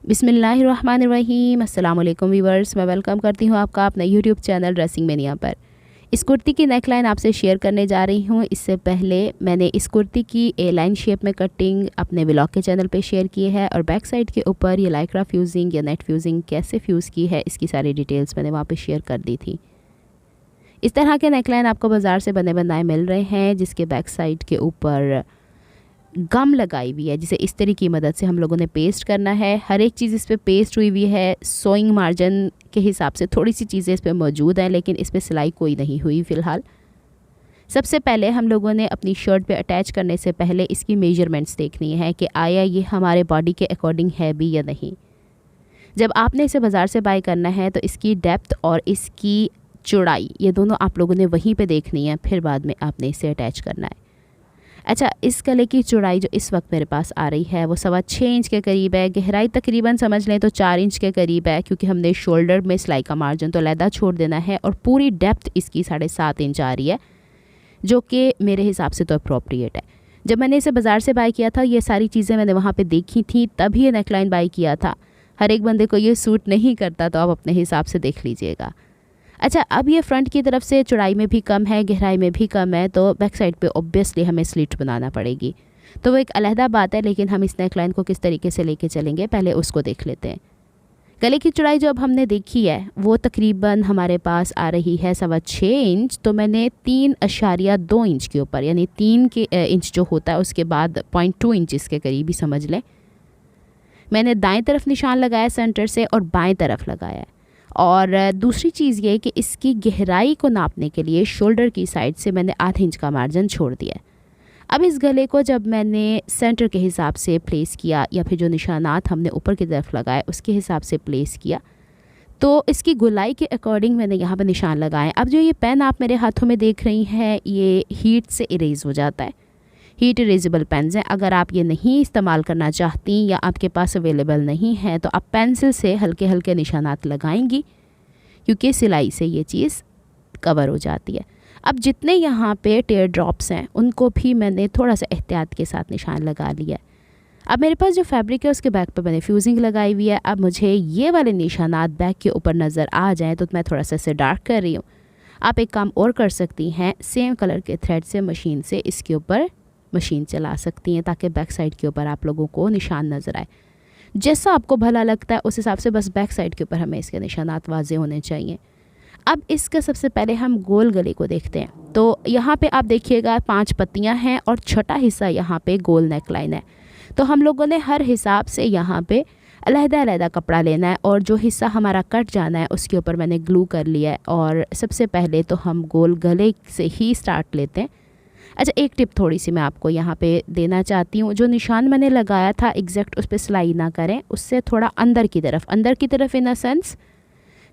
बिस्मिल्लाहिर्रहमानिर्रहीम। अस्सलाम वालेकुम व्यूवर्स, मैं वेलकम करती हूँ आपका अपना यूट्यूब चैनल ड्रेसिंग मेनिया पर। इस कुर्ती की नेक लाइन आपसे शेयर करने जा रही हूँ। इससे पहले मैंने इस कुर्ती की ए लाइन शेप में कटिंग अपने व्लॉग के चैनल पे शेयर की है और बैक साइड के ऊपर ये लाइक्रा फ्यूजिंग या नेट फ्यूजिंग कैसे फ्यूज़ की है इसकी सारी डिटेल्स मैंने वहाँ पर शेयर कर दी थी। इस तरह के नेक लाइन आपको बाज़ार से बने बनाए मिल रहे हैं, जिसके बैक साइड के ऊपर गम लगाई हुई है, जिसे इस तरीके की मदद से हम लोगों ने पेस्ट करना है। हर एक चीज़ इस पे पेस्ट हुई हुई है। सोइंग मार्जिन के हिसाब से थोड़ी सी चीज़ें इस पे मौजूद हैं, लेकिन इस पे सिलाई कोई नहीं हुई फ़िलहाल। सबसे पहले हम लोगों ने अपनी शर्ट पे अटैच करने से पहले इसकी मेजरमेंट्स देखनी है कि आया ये हमारे बॉडी के अकॉर्डिंग है भी या नहीं। जब आपने इसे बाज़ार से बाय करना है तो इसकी डेप्थ और इसकी चौड़ाई ये दोनों आप लोगों ने वहीं पे देखनी है, फिर बाद में आपने इसे अटैच करना है। अच्छा, इस गले की चौड़ाई जो इस वक्त मेरे पास आ रही है वो 6.25 इंच के करीब है। गहराई तकरीबन समझ लें तो 4 इंच के करीब है, क्योंकि हमने शोल्डर में सिलाई का मार्जिन तो अलहदा छोड़ देना है। और पूरी डेप्थ इसकी 7.5 इंच आ रही है, जो कि मेरे हिसाब से तो अप्रोप्रिएट है। जब मैंने इसे बाज़ार से बाय किया था ये सारी चीज़ें मैंने वहाँ पर देखी थी, तभी ये नेकलाइन बाय किया था। हर एक बंदे को ये सूट नहीं करता, तो आप अपने हिसाब से देख लीजिएगा। अच्छा, अब ये फ्रंट की तरफ से चौड़ाई में भी कम है, गहराई में भी कम है, तो बैक साइड पे ऑब्वियसली हमें स्लिट बनाना पड़ेगी। तो वो एक अलहदा बात है, लेकिन हम इस नेक लाइन को किस तरीके से लेके चलेंगे पहले उसको देख लेते हैं। गले की चौड़ाई जो अब हमने देखी है वो तकरीबन हमारे पास आ रही है 6.25 इंच। तो मैंने 3.2 इंच के ऊपर, यानी 3 इंच जो होता है उसके बाद 0.2 इंच के करीब ही समझ लें, मैंने दाएँ तरफ निशान लगाया सेंटर से और बाएँ तरफ लगाया है। और दूसरी चीज़ ये कि इसकी गहराई को नापने के लिए शोल्डर की साइड से मैंने आधा इंच का मार्जिन छोड़ दिया। अब इस गले को जब मैंने सेंटर के हिसाब से प्लेस किया, या फिर जो निशानात हमने ऊपर की तरफ लगाए उसके हिसाब से प्लेस किया, तो इसकी गोलाई के अकॉर्डिंग मैंने यहाँ पर निशान लगाए। अब जो ये पेन आप मेरे हाथों में देख रही हैं ये हीट से इरेज हो जाता है। हीट इरेजेबल पेन्स हैं। अगर आप ये नहीं इस्तेमाल करना चाहती या आपके पास अवेलेबल नहीं है तो आप पेंसिल से हल्के हल्के निशानात लगाएंगी, क्योंकि सिलाई से ये चीज़ कवर हो जाती है। अब जितने यहाँ पे टेयर ड्रॉप्स हैं उनको भी मैंने थोड़ा सा एहतियात के साथ निशान लगा लिया। अब मेरे पास जो फैब्रिक है उसके बैक पे मैंने फ्यूजिंग लगाई हुई है। अब मुझे ये वाले निशानात बैक के ऊपर नज़र आ जाएँ तो मैं थोड़ा सा इसे डार्क कर रही हूँ। आप एक काम और कर सकती हैं, सेम कलर के थ्रेड से मशीन से इसके ऊपर मशीन चला सकती हैं, ताकि बैक साइड के ऊपर आप लोगों को निशान नज़र आए। जैसा आपको भला लगता है उस हिसाब से बस बैक साइड के ऊपर हमें इसके निशानात वाज़े होने चाहिए। अब इसका सबसे पहले हम गोल गले को देखते हैं। तो यहाँ पे आप देखिएगा 5 पत्तियाँ हैं और छोटा हिस्सा यहाँ पे गोल नेक लाइन है। तो हम लोगों ने हर हिसाब से यहाँ पे अलहदा अलहदा कपड़ा लेना है, और जो हिस्सा हमारा कट जाना है उसके ऊपर मैंने ग्लू कर लिया है। और सबसे पहले तो हम गोल गले से ही स्टार्ट लेते हैं। अच्छा, एक टिप थोड़ी सी मैं आपको यहाँ पे देना चाहती हूँ। जो निशान मैंने लगाया था एग्जैक्ट उस पर सिलाई ना करें, उससे थोड़ा अंदर की तरफ इन अ सेंस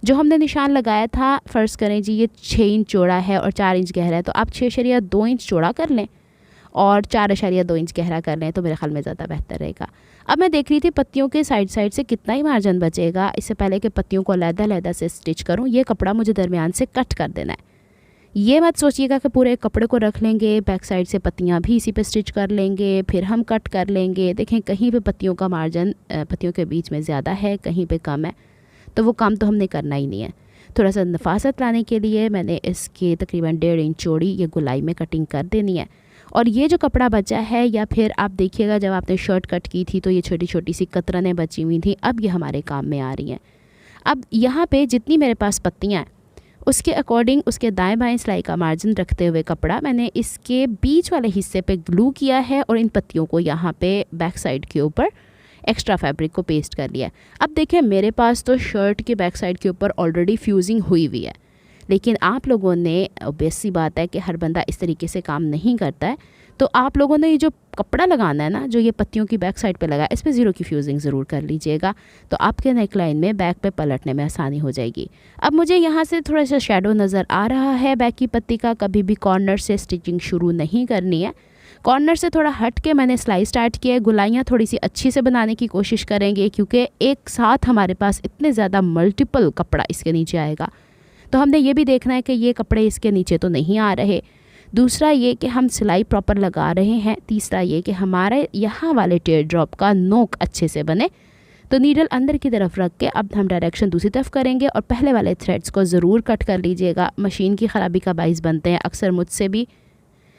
जो हमने निशान लगाया था, फ़र्ज़ करें जी ये 6 इंच चौड़ा है और 4 इंच गहरा है, तो आप 6.2 इंच चौड़ा कर लें और 4.2 इंच गहरा कर लें, तो मेरे ख्याल में ज़्यादा बेहतर रहेगा। अब मैं देख रही थी पत्तियों के साइड से कितना ही मार्जिन बचेगा। इससे पहले कि पत्तियों को अलहदा से स्टिच करूँ, ये कपड़ा मुझे दरमियान से कट कर देना है। ये मत सोचिएगा कि पूरे कपड़े को रख लेंगे, बैक साइड से पत्तियां भी इसी पे स्टिच कर लेंगे, फिर हम कट कर लेंगे। देखें, कहीं पे पत्तियों का मार्जिन पत्तियों के बीच में ज़्यादा है, कहीं पे कम है, तो वो काम तो हमने करना ही नहीं है। थोड़ा सा नफासत लाने के लिए मैंने इसके तकरीबन 1.5 इंच चौड़ी ये गोलाई में कटिंग कर देनी है। और ये जो कपड़ा बचा है, या फिर आप देखिएगा जब आपने शर्ट कट की थी तो ये छोटी छोटी सी कतरनें बची हुई थी, अब ये हमारे काम में आ रही हैं। अब यहाँ पर जितनी मेरे पास पत्तियाँ हैं उसके अकॉर्डिंग उसके दाएं बाएं सिलाई का मार्जिन रखते हुए कपड़ा मैंने इसके बीच वाले हिस्से पे ग्लू किया है, और इन पत्तियों को यहाँ पे बैक साइड के ऊपर एक्स्ट्रा फैब्रिक को पेस्ट कर लिया है। अब देखिए, मेरे पास तो शर्ट के बैक साइड के ऊपर ऑलरेडी फ्यूजिंग हुई हुई है, लेकिन आप लोगों ने, ऑब्वियस सी बात है कि हर बंदा इस तरीके से काम नहीं करता है, तो आप लोगों ने ये जो कपड़ा लगाना है ना, जो ये पत्तियों की बैक साइड पे लगा है, इस पे 0 की फ्यूजिंग ज़रूर कर लीजिएगा, तो आपके नेक लाइन में बैक पे पलटने में आसानी हो जाएगी। अब मुझे यहाँ से थोड़ा सा शेडो नज़र आ रहा है बैक की पत्ती का। कभी भी कॉर्नर से स्टिचिंग शुरू नहीं करनी है। कॉर्नर से थोड़ा हट के मैंने सिलाई स्टार्ट किया है। गुलाइयाँ थोड़ी सी अच्छी से बनाने की कोशिश करेंगे, क्योंकि एक साथ हमारे पास इतने ज़्यादा मल्टीपल कपड़ा इसके नीचे आएगा, तो हमने ये भी देखना है कि ये कपड़े इसके नीचे तो नहीं आ रहे। दूसरा ये कि हम सिलाई प्रॉपर लगा रहे हैं। तीसरा ये कि हमारे यहाँ वाले टेयर ड्रॉप का नोक अच्छे से बने, तो नीडल अंदर की तरफ रख के अब हम डायरेक्शन दूसरी तरफ करेंगे और पहले वाले थ्रेड्स को ज़रूर कट कर लीजिएगा। मशीन की ख़राबी का बाइस बनते हैं। अक्सर मुझसे भी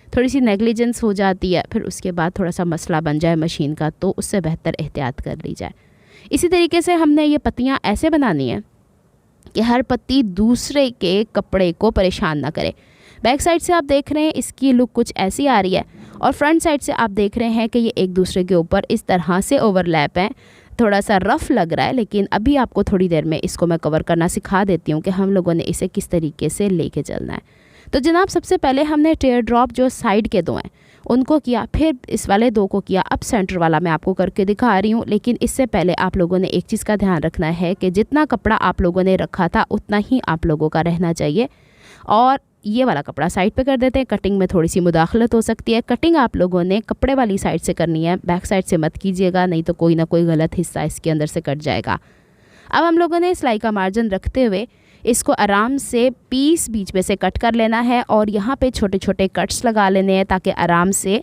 थोड़ी सी नेग्लिजेंस हो जाती है, फिर उसके बाद थोड़ा सा मसला बन जाए मशीन का, तो उससे बेहतर एहतियात कर ली जाए। इसी तरीके से हमने ये पत्तियाँ ऐसे बनानी है कि हर पत्ती दूसरे के कपड़े को परेशान ना करे। बैक साइड से आप देख रहे हैं इसकी लुक कुछ ऐसी आ रही है और फ्रंट साइड से आप देख रहे हैं कि ये एक दूसरे के ऊपर इस तरह से ओवरलैप है। थोड़ा सा रफ़ लग रहा है, लेकिन अभी आपको थोड़ी देर में इसको मैं कवर करना सिखा देती हूँ कि हम लोगों ने इसे किस तरीके से लेके चलना है। तो जनाब सबसे पहले हमने टेयर ड्रॉप जो साइड के दो हैं उनको किया, फिर इस वाले दो को किया, अब सेंटर वाला मैं आपको करके दिखा रही हूँ। लेकिन इससे पहले आप लोगों ने एक चीज़ का ध्यान रखना है कि जितना कपड़ा आप लोगों ने रखा था उतना ही आप लोगों का रहना चाहिए। और ये वाला कपड़ा साइड पे कर देते हैं। कटिंग में थोड़ी सी मुदाखलत हो सकती है। कटिंग आप लोगों ने कपड़े वाली साइड से करनी है, बैक साइड से मत कीजिएगा, नहीं तो कोई ना कोई गलत हिस्सा इसके अंदर से कट जाएगा। अब हम लोगों ने सिलाई का मार्जिन रखते हुए इसको आराम से पीस बीच में से कट कर लेना है और यहाँ पे छोटे छोटे कट्स लगा लेने हैं ताकि आराम से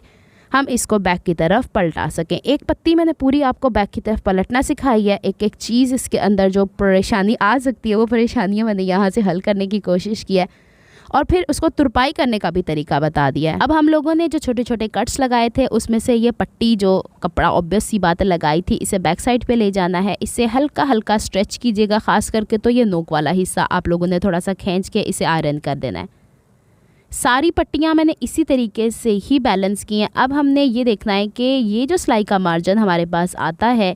हम इसको बैक की तरफ पलटा सकें। एक पत्ती मैंने पूरी आपको बैक की तरफ पलटना सिखाई है। एक एक चीज़ इसके अंदर जो परेशानी आ सकती है वो परेशानियाँ मैंने यहाँ से हल करने की कोशिश की है और फिर उसको तुरपाई करने का भी तरीका बता दिया है। अब हम लोगों ने जो छोटे छोटे कट्स लगाए थे उसमें से ये पट्टी जो कपड़ा ऑब्वियस सी बात लगाई थी इसे बैक साइड पे ले जाना है। इससे हल्का हल्का स्ट्रेच कीजिएगा, ख़ास करके तो ये नोक वाला हिस्सा आप लोगों ने थोड़ा सा खींच के इसे आयरन कर देना है। सारी पट्टियाँ मैंने इसी तरीके से ही बैलेंस की हैं। अब हमने ये देखना है कि ये जो सिलाई का मार्जिन हमारे पास आता है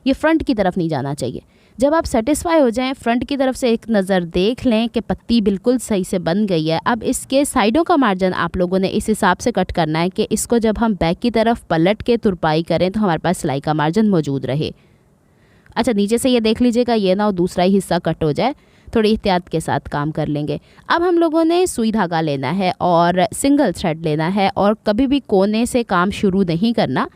ये फ्रंट की तरफ नहीं जाना चाहिए। जब आप सेटिस्फाई हो जाएं, फ्रंट की तरफ से एक नज़र देख लें कि पत्ती बिल्कुल सही से बन गई है। अब इसके साइडों का मार्जिन आप लोगों ने इस हिसाब से कट करना है कि इसको जब हम बैक की तरफ पलट के तुरपाई करें तो हमारे पास सिलाई का मार्जिन मौजूद रहे। अच्छा, नीचे से ये देख लीजिएगा ये ना हो दूसरा ही हिस्सा कट हो जाए, थोड़ी एहतियात के साथ काम कर लेंगे। अब हम लोगों ने सुई धागा लेना है और सिंगल थ्रेड लेना है और कभी भी कोने से काम शुरू नहीं करना।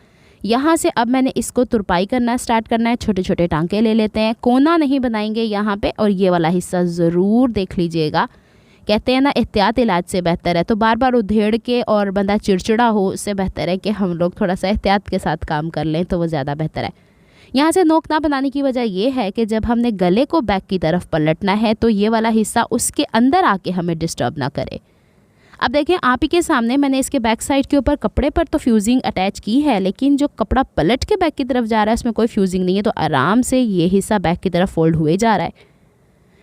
यहाँ से अब मैंने इसको तुरपाई करना स्टार्ट करना है। छोटे छोटे टांके ले लेते हैं, कोना नहीं बनाएंगे यहाँ पे। और ये वाला हिस्सा ज़रूर देख लीजिएगा, कहते हैं ना एहतियात इलाज से बेहतर है। तो बार बार उधेड़ के और बंदा चिड़चिड़ा हो उससे बेहतर है कि हम लोग थोड़ा सा एहतियात के साथ काम कर लें, तो वो ज़्यादा बेहतर है। यहाँ से नोक ना बनाने की वजह यह है कि जब हमने गले को बैक की तरफ पलटना है तो ये वाला हिस्सा उसके अंदर आके हमें डिस्टर्ब ना करे। अब देखें आप ही के सामने मैंने इसके बैक साइड के ऊपर कपड़े पर तो फ्यूजिंग अटैच की है, लेकिन जो कपड़ा पलट के बैक की तरफ जा रहा है उसमें कोई फ्यूजिंग नहीं है। तो आराम से ये हिस्सा बैक की तरफ फोल्ड हुए जा रहा है,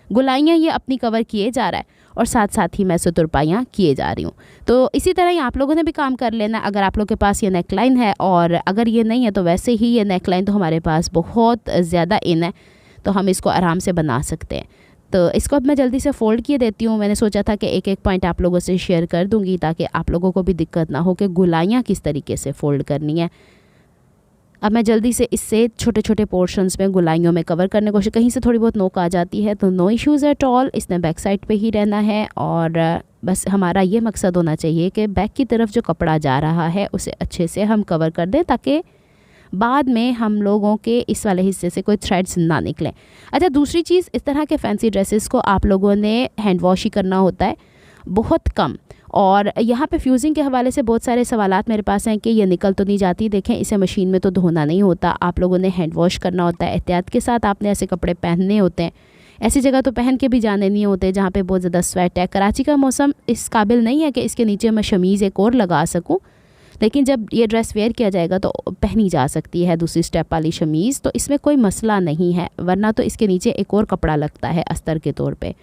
गुलाइयाँ ये अपनी कवर किए जा रहा है और साथ साथ ही मैं से तुरपाइयाँ किए जा रही हूँ। तो इसी तरह ही आप लोगों ने भी काम कर लेना। अगर आप लोग के पास ये नेकलाइन है और अगर ये नहीं है तो वैसे ही ये नेकलाइन तो हमारे पास बहुत ज़्यादा इन है, तो हम इसको आराम से बना सकते हैं। तो इसको अब मैं जल्दी से फ़ोल्ड किए देती हूँ। मैंने सोचा था कि एक एक पॉइंट आप लोगों से शेयर कर दूँगी ताकि आप लोगों को भी दिक्कत ना हो कि गुलाइयाँ किस तरीके से फ़ोल्ड करनी है। अब मैं जल्दी से इससे छोटे छोटे पोर्शंस में गुलाइयों में कवर करने की कोशिश, कहीं से थोड़ी बहुत नोक आ जाती है तो नो इश्यूज़ एट ऑल, इसने बैक साइड पे ही रहना है। और बस हमारा ये मकसद होना चाहिए कि बैक की तरफ जो कपड़ा जा रहा है उसे अच्छे से हम कवर कर दें ताकि बाद में हम लोगों के इस वाले हिस्से से कोई थ्रेड्स ना निकलें। अच्छा, दूसरी चीज़, इस तरह के फैंसी ड्रेसेस को आप लोगों ने हैंड वॉश ही करना होता है, बहुत कम। और यहाँ पे फ्यूजिंग के हवाले से बहुत सारे सवालात मेरे पास हैं कि ये निकल तो नहीं जाती। देखें, इसे मशीन में तो धोना नहीं होता, आप लोगों ने हैंड वॉश करना होता है। एहतियात के साथ आपने ऐसे कपड़े पहनने होते हैं। ऐसी जगह तो पहन के भी जाने नहीं होते जहाँ पे बहुत ज़्यादा स्वेट है। कराची का मौसम इस काबिल नहीं है कि इसके नीचे मैं शमीज़ एक और लगा सकूँ, लेकिन जब ये ड्रेस वेयर किया जाएगा तो पहनी जा सकती है दूसरी स्टेप वाली शमीज़, तो इसमें कोई मसला नहीं है। वरना तो इसके नीचे एक और कपड़ा लगता है अस्तर के तौर पे।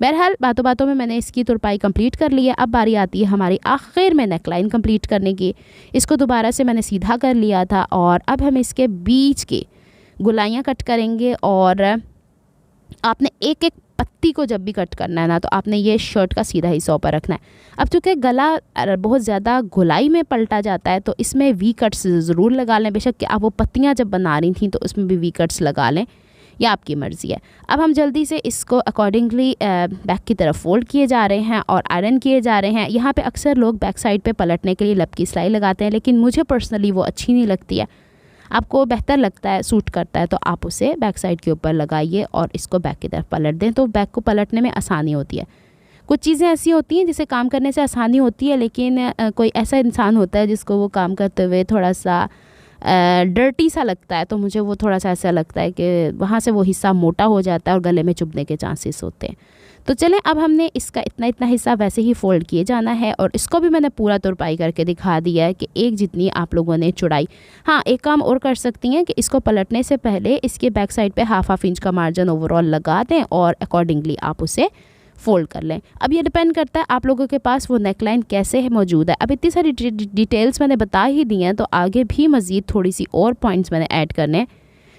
बहरहाल बातों बातों में मैंने इसकी तुरपाई कंप्लीट कर ली है। अब बारी आती है हमारी आखिर में नेकलाइन कंप्लीट करने की। इसको दोबारा से मैंने सीधा कर लिया था और अब हम इसके बीच की गुलाइयाँ कट करेंगे। और आपने एक एक पत्ती को जब भी कट करना है ना तो आपने ये शर्ट का सीधा हिस्सा ऊपर रखना है। अब चूँकि गला बहुत ज़्यादा गुलाई में पलटा जाता है तो इसमें वी कट्स ज़रूर लगा लें। बेशक कि आप वो पत्तियाँ जब बना रही थी तो उसमें भी वी कट्स लगा लें, या आपकी मर्ज़ी है। अब हम जल्दी से इसको अकॉर्डिंगली बैक की तरफ फोल्ड किए जा रहे हैं और आयरन किए जा रहे हैं। यहाँ पे अक्सर लोग बैक साइड पे पलटने के लिए लब की सिलाई लगाते हैं, लेकिन मुझे पर्सनली वो अच्छी नहीं लगती है। आपको बेहतर लगता है, सूट करता है, तो आप उसे बैक साइड के ऊपर लगाइए और इसको बैक की तरफ पलट दें, तो बैक को पलटने में आसानी होती है। कुछ चीज़ें ऐसी होती हैं जिसे काम करने से आसानी होती है, लेकिन कोई ऐसा इंसान होता है जिसको वो काम करते हुए थोड़ा सा डर्टी सा लगता है, तो मुझे वो थोड़ा सा ऐसा लगता है कि वहाँ से वो हिस्सा मोटा हो जाता है और गले में चुभने के चांसेस होते हैं। तो चलें, अब हमने इसका इतना हिस्सा वैसे ही फ़ोल्ड किए जाना है और इसको भी मैंने पूरा तुरपाई करके दिखा दिया है कि एक जितनी आप लोगों ने चौड़ाई। हाँ, एक काम और कर सकती हैं कि इसको पलटने से पहले इसके बैक साइड पे हाफ इंच का मार्जिन ओवरऑल लगा दें और अकॉर्डिंगली आप उसे फ़ोल्ड कर लें। अब ये डिपेंड करता है आप लोगों के पास वो नेकलाइन कैसे है मौजूद है। अब इतनी सारी डिटेल्स मैंने बता ही दी हैं, तो आगे भी मज़ीद थोड़ी सी और पॉइंट्स मैंने ऐड करने हैं।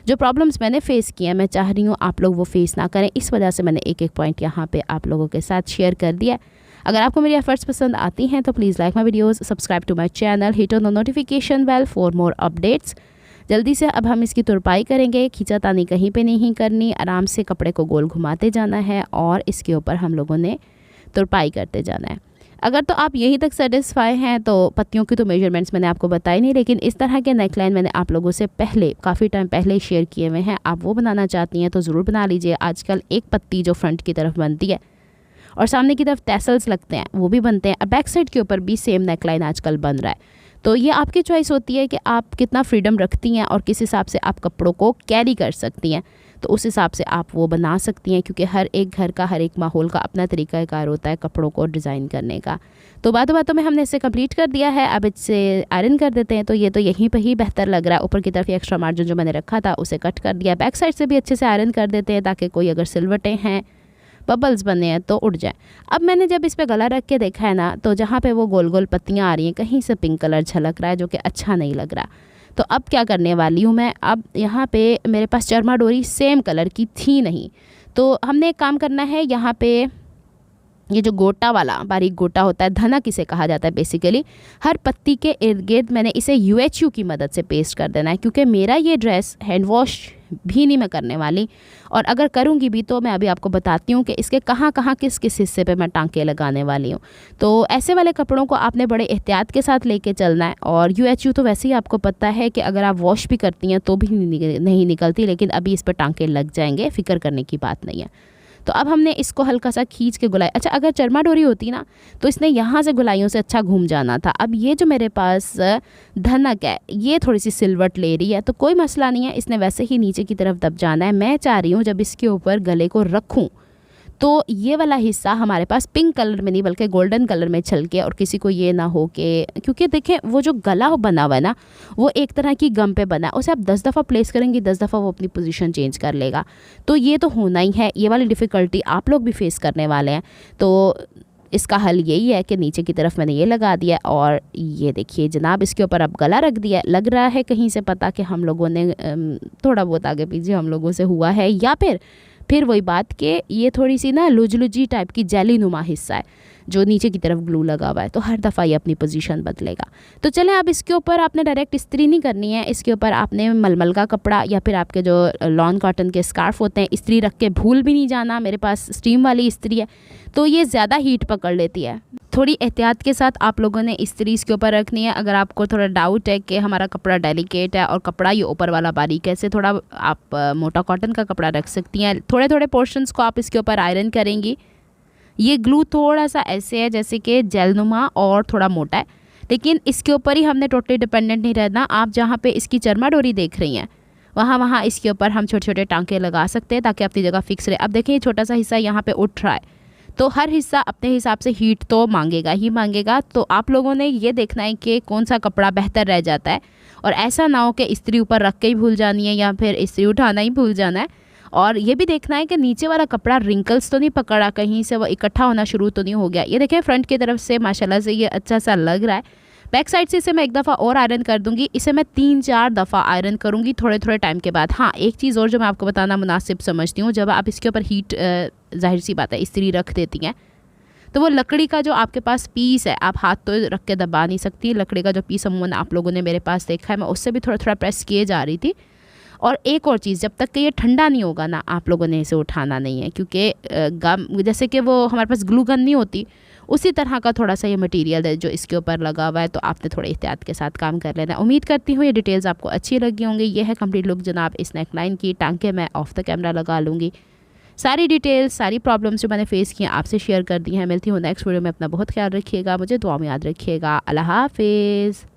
जो प्रॉब्लम्स मैंने फ़ेस किए हैं, मैं चाह रही हूँ आप लोग वो फेस ना करें, इस वजह से मैंने एक एक पॉइंट यहाँ पे आप लोगों के साथ शेयर कर दिया। अगर आपको मेरी एफर्ट्स पसंद आती हैं तो please like my videos, subscribe to my channel, hit on the notification bell for more updates. जल्दी से अब हम इसकी तुरपाई करेंगे। खींचातानी कहीं पे नहीं करनी, आराम से कपड़े को गोल घुमाते जाना है और इसके ऊपर हम लोगों ने तुरपाई करते जाना है। अगर तो आप यहीं तक सेटिस्फाई हैं तो पत्तियों की तो मेजरमेंट्स मैंने आपको बताई नहीं, लेकिन इस तरह के नेकलाइन मैंने आप लोगों से पहले काफ़ी टाइम पहले शेयर किए हुए हैं। आप वो बनाना चाहती हैं तो ज़रूर बना लीजिए। आजकल एक पत्ती जो फ्रंट की तरफ बनती है और सामने की तरफ टैसल्स लगते हैं वो भी बनते हैं, बैक साइड के ऊपर भी सेम नेकलाइन आजकल बन रहा है। तो ये आपकी चॉइस होती है कि आप कितना फ्रीडम रखती हैं और किस हिसाब से आप कपड़ों को कैरी कर सकती हैं, तो उस हिसाब से आप वो बना सकती हैं, क्योंकि हर एक घर का, हर एक माहौल का अपना तरीक़ाकार होता है कपड़ों को डिज़ाइन करने का। तो बातों में हमने इसे कंप्लीट कर दिया है। अब इसे आयरन कर देते हैं। तो ये तो यहीं पर ही बेहतर लग रहा है। ऊपर की तरफ एक्स्ट्रा मार्जिन जो मैंने रखा था उसे कट कर दिया। बैक साइड से भी अच्छे से आयरन कर देते हैं ताकि कोई अगर सिलवटें हैं, बबल्स बने हैं तो उड़ जाए। अब मैंने जब इस पे गला रख के देखा है ना, तो जहाँ पे वो गोल गोल पत्तियाँ आ रही हैं कहीं से पिंक कलर झलक रहा है, जो कि अच्छा नहीं लग रहा। तो अब क्या करने वाली हूँ मैं, अब यहाँ पे मेरे पास चरमा डोरी सेम कलर की थी नहीं, तो हमने एक काम करना है। यहाँ पे ये जो गोटा वाला बारीक गोटा होता है, धनक इसे कहा जाता है बेसिकली, हर पत्ती के इर्द गिर्द मैंने इसे UHU की मदद से पेस्ट कर देना है, क्योंकि मेरा ये ड्रेस हैंड वॉश भी नहीं मैं करने वाली, और अगर करूँगी भी तो मैं अभी आपको बताती हूँ कि इसके कहाँ कहाँ किस किस हिस्से पे मैं टांके लगाने वाली हूँ। तो ऐसे वाले कपड़ों को आपने बड़े एहतियात के साथ लेके चलना है। और UHU तो वैसे ही आपको पता है कि अगर आप वॉश भी करती हैं तो भी नहीं निकलती, लेकिन अभी इस पर टांके लग जाएंगे, फ़िक्र करने की बात नहीं है। तो अब हमने इसको हल्का सा खींच के गुलाई। अच्छा, अगर चरमा डोरी होती ना तो इसने यहाँ से गुलाइयों से अच्छा घूम जाना था। अब ये जो मेरे पास धनक है ये थोड़ी सी सिलवट ले रही है, तो कोई मसला नहीं है, इसने वैसे ही नीचे की तरफ दब जाना है। मैं चाह रही हूँ जब इसके ऊपर गले को रखूँ तो ये वाला हिस्सा हमारे पास पिंक कलर में नहीं बल्कि गोल्डन कलर में छलके, और किसी को ये ना हो कि, क्योंकि देखें वो जो गला बना हुआ है ना वो एक तरह की गम पे बना है, उसे आप 10 दफ़ा प्लेस करेंगे 10 दफ़ा वो अपनी पोजीशन चेंज कर लेगा। तो ये तो होना ही है, ये वाली डिफ़िकल्टी आप लोग भी फेस करने वाले हैं। तो इसका हल यही है कि नीचे की तरफ मैंने ये लगा दिया और ये देखिए जनाब इसके ऊपर अब गला रख दिया। लग रहा है कहीं से पता कि हम लोगों ने थोड़ा बहुत आगे पीछे हम लोगों से हुआ है, या फिर वही बात कि ये थोड़ी सी ना लुजलुजी टाइप की जेली नुमा हिस्सा है जो नीचे की तरफ ग्लू लगा हुआ है, तो हर दफ़ा ये अपनी पोजीशन बदलेगा। तो चलें, अब इसके ऊपर आपने डायरेक्ट इस्त्री नहीं करनी है, इसके ऊपर आपने मलमल का कपड़ा या फिर आपके जो लॉन कॉटन के स्कार्फ होते हैं इस्त्री रख के भूल भी नहीं जाना। मेरे पास स्टीम वाली इस्त्री है तो ये ज़्यादा हीट पकड़ लेती है। थोड़ी एहतियात के साथ आप लोगों ने इस्त्री इसके ऊपर रखनी है। अगर आपको थोड़ा डाउट है कि हमारा कपड़ा डेलिकेट है और कपड़ा ये ऊपर वाला बारीक है, ऐसे थोड़ा आप मोटा कॉटन का कपड़ा रख सकती हैं। थोड़े थोड़े पोर्शंस को आप इसके ऊपर आयरन करेंगी। ये ग्लू थोड़ा सा ऐसे है जैसे कि जेलनुमा और थोड़ा मोटा है, लेकिन इसके ऊपर ही हमने टोटली डिपेंडेंट नहीं रहना। आप जहाँ पे इसकी चरमा डोरी देख रही हैं वहाँ इसके ऊपर हम छोटे छोटे टांके लगा सकते हैं ताकि अपनी जगह फिक्स रहे। अब देखें ये छोटा सा हिस्सा यहाँ पे उठ रहा है, तो हर हिस्सा अपने हिसाब से हीट तो मांगेगा ही मांगेगा। तो आप लोगों ने ये देखना है कि कौन सा कपड़ा बेहतर रह जाता है, और ऐसा ना हो कि इस्त्री ऊपर रख के ही भूल जानी है या फिर इस्त्री उठाना ही भूल जाना है। और ये भी देखना है कि नीचे वाला कपड़ा रिंकल्स तो नहीं पकड़ा, कहीं से वो इकट्ठा होना शुरू तो नहीं हो गया। ये देखें फ्रंट की तरफ से माशाल्लाह से ये अच्छा सा लग रहा है। बैक साइड से इसे मैं एक दफ़ा और आयरन कर दूंगी। इसे मैं 3-4 दफ़ा आयरन करूंगी थोड़े थोड़े टाइम के बाद। हाँ, एक चीज़ और जो मैं आपको बताना मुनासिब समझती हूँ, जब आप इसके ऊपर हीट जाहिर सी बात है इस्त्री रख देती हैं तो वो लकड़ी का जो आपके पास पीस है आप हाथ तो रख के दबा नहीं सकती। लकड़ी का जो पीस अमूमन आप लोगों ने मेरे पास देखा है, मैं उससे भी थोड़ा थोड़ा प्रेस किए जा रही थी। और एक और चीज़, जब तक कि ये ठंडा नहीं होगा ना आप लोगों ने इसे उठाना नहीं है, क्योंकि गम जैसे कि वो हमारे पास ग्लू गन नहीं होती उसी तरह का थोड़ा सा ये मटेरियल है जो इसके ऊपर लगा हुआ है। तो आपने थोड़े एहतियात के साथ काम कर लेना है। उम्मीद करती हूँ ये डिटेल्स आपको अच्छी लगी होंगी। ये है कंप्लीट लुक जनाब इस नेकलाइन की। टांके मैं ऑफ द कैमरा लगा लूँगी। सारी डिटेल्स सारी प्रॉब्लम्स जो मैंने फेस किए आपसे शेयर कर दी हैं। मिलती हूँ नेक्स्ट वीडियो में। अपना बहुत ख्याल रखिएगा, मुझे दुआ में याद रखिएगा। अल्लाह हाफिज़।